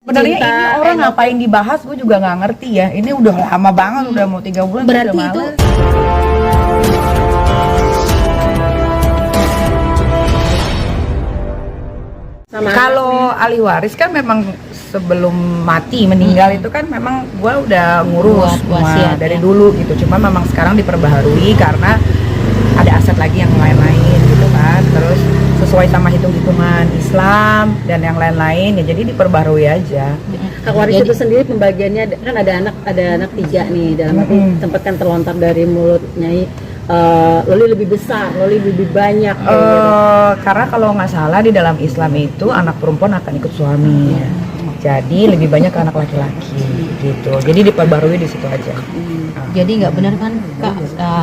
Sebenarnya ini orang ngapain dibahas, gue juga nggak ngerti ya. Ini udah lama banget, udah mau 3 bulan. Berarti udah itu kalau ahli waris kan memang sebelum mati meninggal itu kan memang gue udah ngurus Buat wasiat, dari ya. dulu gitu. Cuma memang sekarang diperbaharui karena ada aset lagi yang lain-lain gitu kan. Terus sesuai sama hitung-hitungan Islam dan yang lain-lain ya, jadi diperbaharui aja. Hak waris itu sendiri pembagiannya kan ada anak 3 nih, dalam arti tempat kan terlontar dari mulut Nyai, Loli lebih besar, Loli lebih banyak kayak gitu. Karena kalau nggak salah di dalam Islam itu anak perempuan akan ikut suami. Jadi lebih banyak ke anak laki-laki gitu. Jadi diperbarui di situ aja. jadi nggak benar kan Kak,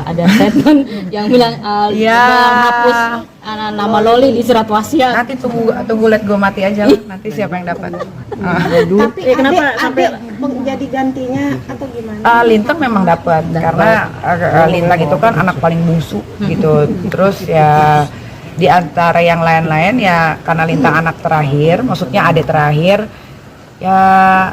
ada statement yang bilang menghapus nama Loli di surat wasiat. Nanti tunggu lihat gue mati aja lah. Nanti siapa yang dapat. Tapi kenapa sampai jadi gantinya atau gimana? Lintang memang dapat karena Lintang itu kan anak paling bungsu gitu. Terus ya di antara yang lain-lain ya karena Lintang anak terakhir, maksudnya adik terakhir, ya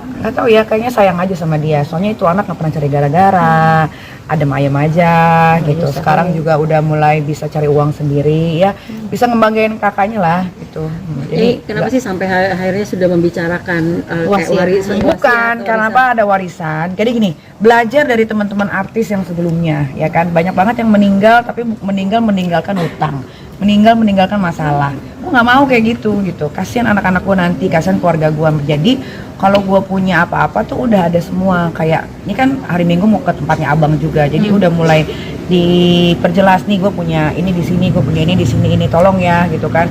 nggak tahu ya, kayaknya sayang aja sama dia. Soalnya itu anak nggak pernah cari gara-gara, adem ayem aja gitu. Sekarang juga udah mulai bisa cari uang sendiri ya, bisa ngebanggain kakaknya lah gitu. Jadi kenapa sih sampai akhirnya sudah membicarakan kayak waris? Bukan karena apa, ada warisan. Jadi gini, belajar dari teman-teman artis yang sebelumnya ya kan, banyak banget yang meninggal tapi meninggalkan hutang, meninggalkan masalah. Gue nggak mau kayak gitu. Kasihan anak-anak gue nanti, kasihan keluarga gue. Jadi kalau gue punya apa-apa tuh udah ada semua. Kayak ini kan hari Minggu mau ke tempatnya abang juga, jadi udah mulai diperjelas nih, gue punya ini di sini, gue punya ini di sini, ini tolong ya gitu kan.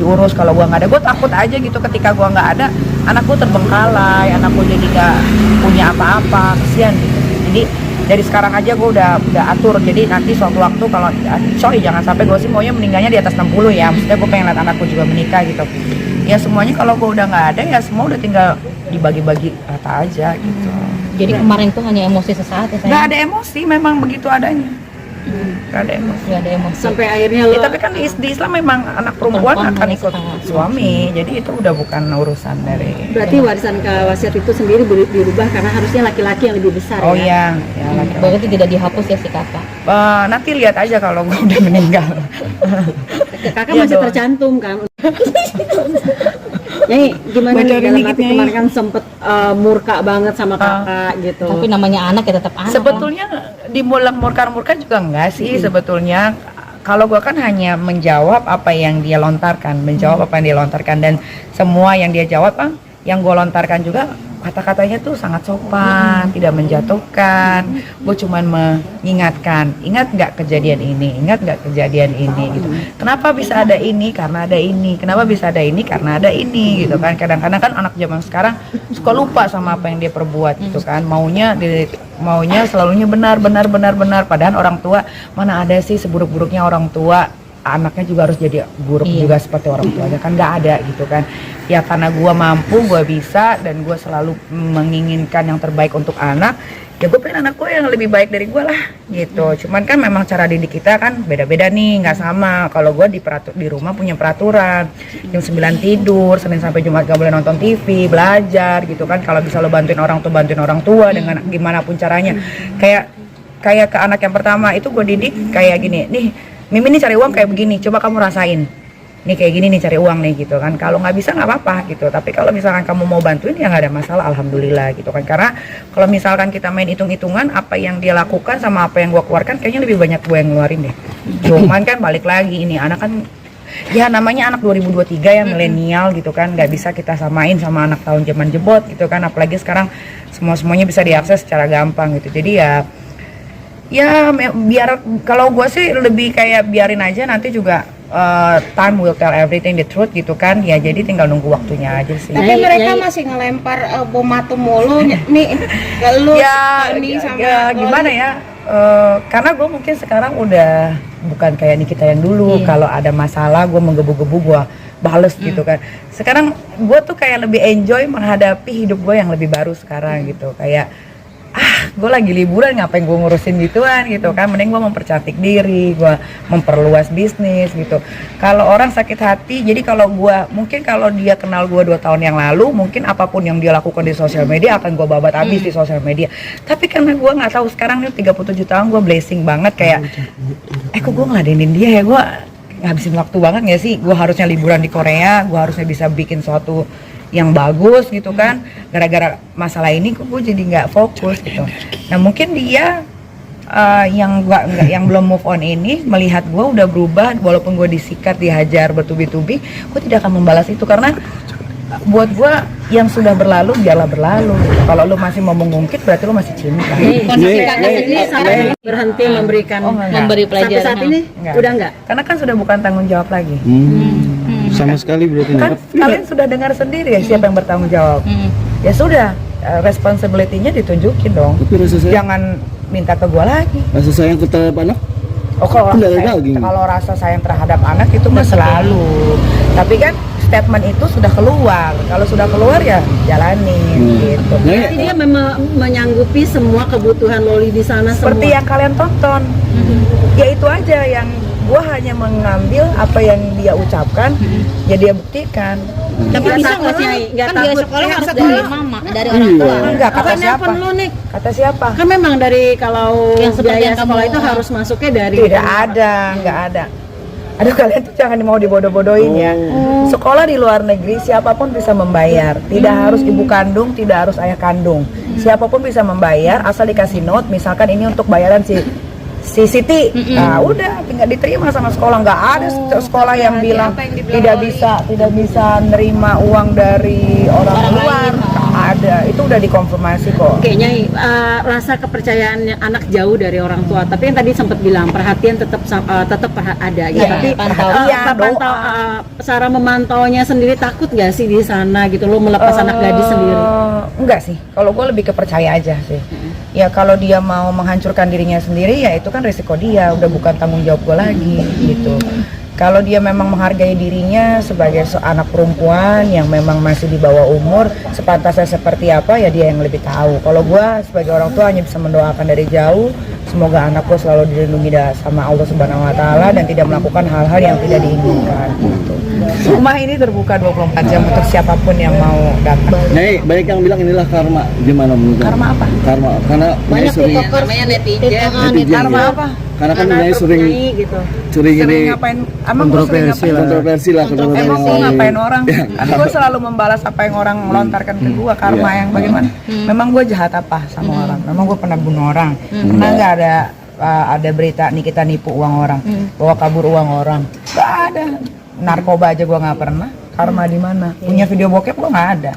Diurus. Kalau gue nggak ada, gue takut aja gitu ketika gue nggak ada, anakku terbengkalai, anakku jadi nggak punya apa-apa, kasihan gitu. Jadi dari sekarang aja gue udah atur. Jadi nanti suatu waktu kalau jangan sampai, gue sih maunya meninggalnya di atas 60 ya, maksudnya gue pengen lihat anakku juga menikah gitu ya. Semuanya kalau gue udah nggak ada ya semua udah tinggal dibagi-bagi rata aja gitu. Jadi kemarin itu hanya emosi sesaat ya, Nggak ada emosi, memang begitu adanya. Nggak ada emosi. Nggak ada emosi. Sampai akhirnya Ya, tapi kan di Islam memang anak perempuan akan ikut suami, jadi itu udah bukan urusan dari. berarti warisan ke wasiat itu sendiri dirubah karena harusnya laki-laki yang lebih besar Oh ya. iya, laki-laki. Berarti tidak dihapus ya si kakak. Nanti lihat aja kalau gue udah meninggal. Kakak Iya masih dong. tercantum kan. Nyai, gimana nih Bocorin dalam dikit, arti Nyai. kemarin kan sempet murka banget sama kakak gitu. Tapi namanya anak ya tetap anak. Sebetulnya dimulang murka juga enggak sih sebetulnya. Kalau gue kan hanya menjawab apa yang dia lontarkan, dan semua yang dia jawab yang gue lontarkan juga kata-katanya tuh sangat sopan, tidak menjatuhkan. Gue cuman mengingatkan, ingat nggak kejadian ini gitu. Kenapa bisa ada ini? Karena ada ini. Kenapa bisa ada ini? Karena ada ini gitu kan. Kadang-kadang kan anak zaman sekarang suka lupa sama apa yang dia perbuat gitu kan. Maunya selalunya benar. Padahal orang tua, mana ada sih seburuk-buruknya orang tua anaknya juga harus jadi buruk juga seperti orang tuanya, kan nggak ada gitu kan. Ya karena gue mampu, gue bisa, dan gue selalu menginginkan yang terbaik untuk anak, ya gue pengen anak gue yang lebih baik dari gue lah gitu. Cuman kan memang cara didik kita kan beda-beda nih, nggak sama. Kalau gue di rumah punya peraturan, jam 9 tidur, Senin sampai Jumat gak boleh nonton TV, belajar gitu kan. Kalau bisa lo bantuin orang tua dengan gimana pun caranya. Kayak ke anak yang pertama itu gue didik kayak gini, nih Mimin nih cari uang kayak begini, coba kamu rasain. Nih kayak gini nih cari uang nih gitu kan. Kalau nggak bisa nggak apa-apa gitu. Tapi kalau misalkan kamu mau bantuin ya nggak ada masalah, alhamdulillah gitu kan. Karena kalau misalkan kita main hitung-hitungan apa yang dia lakukan sama apa yang gua keluarkan, kayaknya lebih banyak gua yang ngeluarin deh. Cuman kan balik lagi, ini anak kan ya namanya anak 2023 ya, milenial gitu kan, nggak bisa kita samain sama anak tahun zaman jebot gitu kan. Apalagi sekarang semuanya bisa diakses secara gampang gitu. Jadi ya biar, kalau gue sih lebih kayak biarin aja, nanti juga time will tell everything, the truth gitu kan ya. Jadi tinggal nunggu waktunya aja sih. Tapi mereka masih ngelempar bom atom mulu nih ke lu ini sama gimana ya, karena gue mungkin sekarang udah bukan kayak Nikita yang dulu. Kalau ada masalah gue menggebu-gebu, gue bales gitu kan. Sekarang gue tuh kayak lebih enjoy menghadapi hidup gue yang lebih baru sekarang gitu. Kayak gue lagi liburan ngapain gue ngurusin gituan gitu kan, mending gue mempercantik diri, gue memperluas bisnis gitu. Kalau orang sakit hati, jadi kalau gue mungkin kalau dia kenal gue 2 tahun yang lalu, mungkin apapun yang dia lakukan di sosial media akan gue babat habis di sosial media. Tapi karena gue nggak tahu sekarang nih 37 tahun gue blessing banget kayak kok gue ngeladenin dia ya, gue ngabisin waktu banget nggak sih, gue harusnya liburan di Korea, gue harusnya bisa bikin suatu yang bagus gitu kan, gara-gara masalah ini gue jadi nggak fokus gitu. Nah mungkin dia yang belum move on ini melihat gue udah berubah, walaupun gue disikat, dihajar bertubi-tubi, gue tidak akan membalas itu karena buat gue yang sudah berlalu biarlah berlalu. Kalau lu masih mau mengungkit berarti lu masih cinta. Kondisi kakak ini sampai berhenti memberikan memberi pelajaran. saat ini udah enggak? Karena kan sudah bukan tanggung jawab lagi. Sama sekali berarti Kan kalian sudah dengar sendiri ya siapa yang bertanggung jawab. Ya sudah, responsibility-nya ditunjukin dong. Tapi rasa saya, Jangan minta ke gua lagi. rasa sayang ke terhadap anak Oh, kalau Darah saya- daging. kalau rasa sayang terhadap anak itu mah selalu. Tapi kan statement itu sudah keluar. Kalau sudah keluar ya jalanin gitu. Nah, Jadi dia memang menyanggupi semua kebutuhan Loli di sana Seperti semua. yang kalian tonton. Ya itu aja yang gua hanya mengambil apa yang dia ucapkan, ya dia buktikan. Tapi Nggak bisa takut, nggak sih nggak kan dia takut? sekolah harus Sekolah. dari mama, dari orang tua. Enggak, kata Apa siapa? nelpon lu nih? Kata siapa? Kan memang dari kalau Yang seperti biaya yang kamu- sekolah itu harus masuknya dari Tidak ada, nggak ada. Aduh kalian tuh jangan mau dibodoh-bodohin ya. Sekolah di luar negeri siapapun bisa membayar. Tidak harus ibu kandung, tidak harus ayah kandung. Siapapun bisa membayar asal dikasih note. Misalkan ini untuk bayaran si Siti. Nah udah tinggal diterima sama sekolah. Nggak ada sekolah yang bilang tidak bisa nerima uang dari orang luar. Nggak ada. Itu udah dikonfirmasi kok. Kayaknya rasa kepercayaan anak jauh dari orang tua. Tapi yang tadi sempat bilang perhatian tetap ada. Ya, Iya, tapi perhatian, cara memantaunya sendiri takut nggak sih di sana gitu lo melepas anak gadis sendiri? Enggak sih, kalau gue lebih ke percaya aja sih. Ya kalau dia mau menghancurkan dirinya sendiri ya itu kan risiko dia, udah bukan tanggung jawab gue lagi gitu. Kalau dia memang menghargai dirinya sebagai anak perempuan yang memang masih di bawah umur, sepantasnya seperti apa ya dia yang lebih tahu. Kalau gue sebagai orang tua hanya bisa mendoakan dari jauh, semoga anakku selalu dilindungi sama Allah Subhanahu Wa Taala dan tidak melakukan hal-hal yang tidak diinginkan. Gitu. Rumah ini terbuka 24 jam untuk siapapun yang mau datang. Nih, banyak yang bilang inilah karma. Gimana menurut Anda? Karma apa? Karma, karena Banyak sering namanya netizen. netizen Karma ya. apa? Karena kan Nyai sering gitu. sering Sering ini ngapain? Emang gue sering ngapain? kontroversi lah Emang gue ngapain orang? Kan gue selalu membalas apa yang orang lontarkan ke gue. Karma yang bagaimana? Memang gue jahat apa sama orang? Memang gue pernah bunuh orang? Pernah nggak ada berita Nikita nipu uang orang, bawa kabur uang orang? Gak ada. Narkoba aja gue nggak pernah. Karma di mana? Punya video bokep gue nggak ada.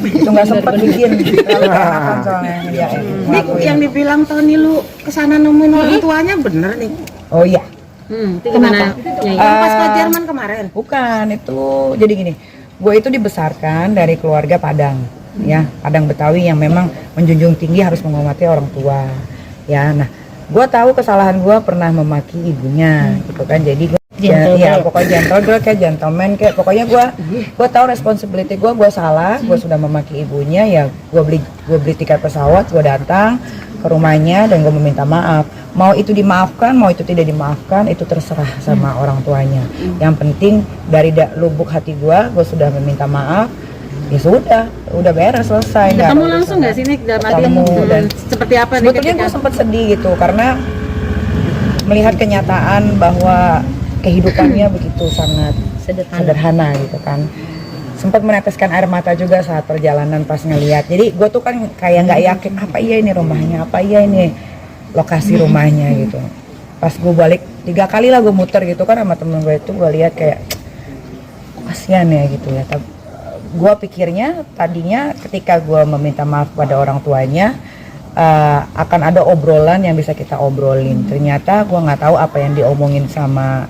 Itu nggak sempat bikin. Terlalu enakan soalnya dia Nih, ngelakuin. yang dibilang Tony lu kesana nemuin orang tuanya bener nih. Oh iya. Itu gimana? Nyai? Yang pas ke Jerman kemarin. Bukan, itu jadi gini, gue itu dibesarkan dari keluarga Padang, ya Padang Betawi yang memang menjunjung tinggi harus menghormati orang tua, ya. Nah, gue tahu kesalahan gue pernah memaki ibunya, gitu kan. Jadi gue ya pokoknya gentle girl kayak gentleman kayak pokoknya gue tahu responsibility gue salah, gue sudah memaki ibunya, ya gue beli tiket pesawat, gue datang ke rumahnya dan gue meminta maaf. Mau itu dimaafkan, mau itu tidak dimaafkan, itu terserah sama orang tuanya. Yang penting dari lubuk hati gue sudah meminta maaf. Ya sudah beres, selesai. Nggak Ketemu ada langsung urusan. nggak sih nih dalam arti Ketemu, dan seperti apa nih sebetulnya gue sempat sedih gitu karena melihat kenyataan bahwa kehidupannya begitu sangat sederhana gitu kan. Sempat meneteskan air mata juga saat perjalanan pas ngelihat. Jadi gue tuh kan kayak nggak yakin apa iya ini rumahnya, apa iya ini lokasi rumahnya gitu. Pas gue balik 3 kali lah gue muter gitu kan sama temen gue itu, gue lihat kayak kasihan ya gitu ya. Tapi gue pikirnya tadinya ketika gue meminta maaf pada orang tuanya akan ada obrolan yang bisa kita obrolin. Ternyata gue nggak tahu apa yang diomongin sama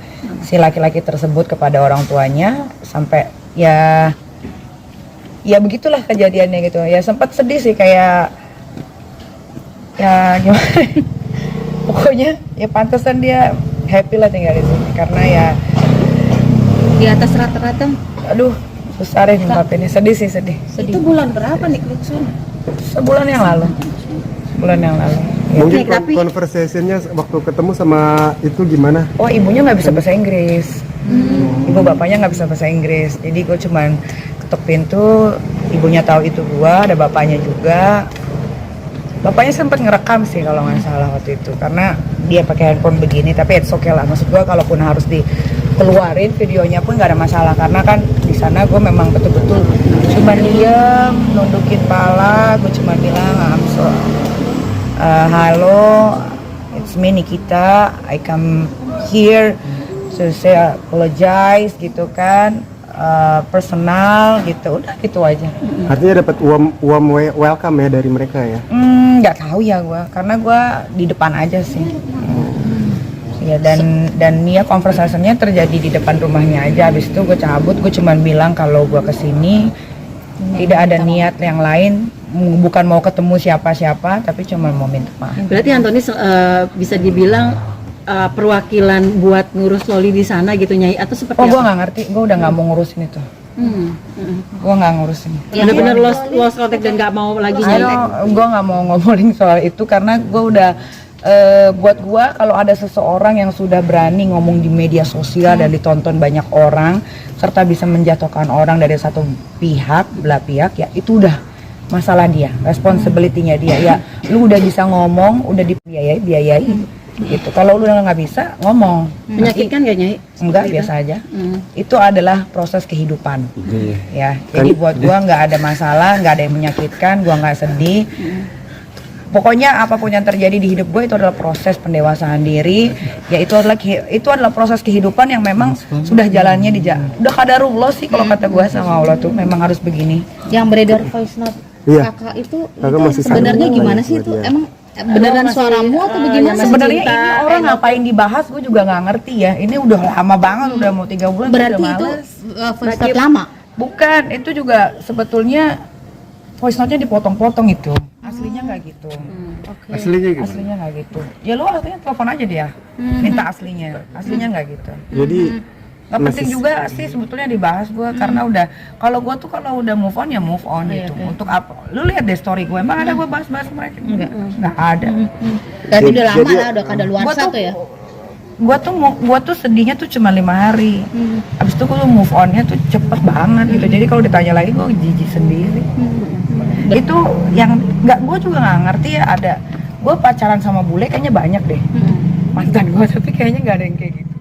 si laki-laki tersebut kepada orang tuanya sampai ya begitulah kejadiannya gitu. Ya sempat sedih sih kayak ya gimana. Pokoknya ya pantesan dia happy lah tinggal di sini karena ya Di atas rata-rata aduh besar ya ngungkapinnya, sedih sih sedih. Itu bulan berapa nih lu kesana? Sebulan yang lalu. Sebulan yang lalu. Ya. Mungkin Oke, tapi- conversation-nya waktu ketemu sama itu gimana? Oh, ibunya nggak bisa bahasa Inggris. Ibu bapaknya nggak bisa bahasa Inggris. Jadi gue cuman ketok pintu, ibunya tahu itu gua, ada bapaknya juga. Bapaknya sempat ngerekam sih kalau nggak salah waktu itu, karena dia pakai handphone begini. Tapi it's okay lah. Maksud gua kalaupun harus dikeluarin videonya pun nggak ada masalah, karena kan di sana gue memang betul-betul cuma diem, nundukin pala. Gue cuma bilang halo, it's me Nikita, I come here to say apologize gitu kan, personal gitu, udah gitu aja. Artinya dapat welcome ya dari mereka ya? Nggak tahu ya gue, karena gue di depan aja sih. Ya, dan Nia conversation-nya terjadi di depan rumahnya aja. Habis itu gue cabut, gue cuman bilang kalau gue kesini tidak ada niat yang lain, bukan mau ketemu siapa-siapa, tapi cuma mau minta maaf. Berarti Antoni bisa dibilang perwakilan buat ngurus Loli di sana gitu Nyai, atau seperti Oh, gue apa? nggak ngerti, gue udah nggak mau ngurusin itu. Gue nggak ngurusin. Benar-benar lost contact dan nggak mau lagi Nyai. Gue nggak mau ngomongin soal itu karena gue udah buat gue kalau ada seseorang yang sudah berani ngomong di media sosial dan ditonton banyak orang serta bisa menjatuhkan orang dari satu pihak, belah pihak, ya itu udah masalah dia, responsibility-nya dia. Ya lu udah bisa ngomong, udah dibiayai gitu. Kalau lu udah nggak bisa ngomong, Menyakitkan gak Nyai? enggak, biasa aja. Itu adalah proses kehidupan. Ya, jadi buat gua nggak ada masalah, nggak ada yang menyakitkan, gua nggak sedih. Pokoknya apapun yang terjadi di hidup gue itu adalah proses pendewasaan diri. Ya itu adalah proses kehidupan yang memang sudah jalannya udah qadarullah sih kalau kata gue sama Allah tuh memang harus begini. Yang beredar voice note Iya. kakak itu masih sebenarnya sayang gimana banget sih sama itu? dia. Emang beneran suaramu atau bagaimana? Sebenarnya ini orang ngapain dibahas gue juga nggak ngerti ya. Ini udah lama banget, udah mau 3 bulan. Berarti udah itu males. voice note lama. Bukan, itu juga sebetulnya voice note-nya dipotong-potong itu. Aslinya nggak gitu. Aslinya gimana? Aslinya nggak gitu. Ya lu aslinya telepon aja dia, minta aslinya. Aslinya nggak gitu. Jadi Nggak penting juga sih sebetulnya dibahas gue, karena udah kalau gue tuh kalau udah move on ya move on gitu. Untuk apa? Lu lihat deh story gue, emang ada gue bahas-bahas mereka? Nggak ada. Berarti udah lama Jadi- lah, udah kadaluarsa tuh ya. Gua tuh sedihnya tuh cuma 5 hari. Abis itu gue move onnya tuh cepet banget gitu. Jadi kalau ditanya lagi gue jijik sendiri. Itu yang gue juga nggak ngerti ya, ada gue pacaran sama bule kayaknya banyak deh mantan gue, tapi kayaknya nggak ada yang kayak gitu.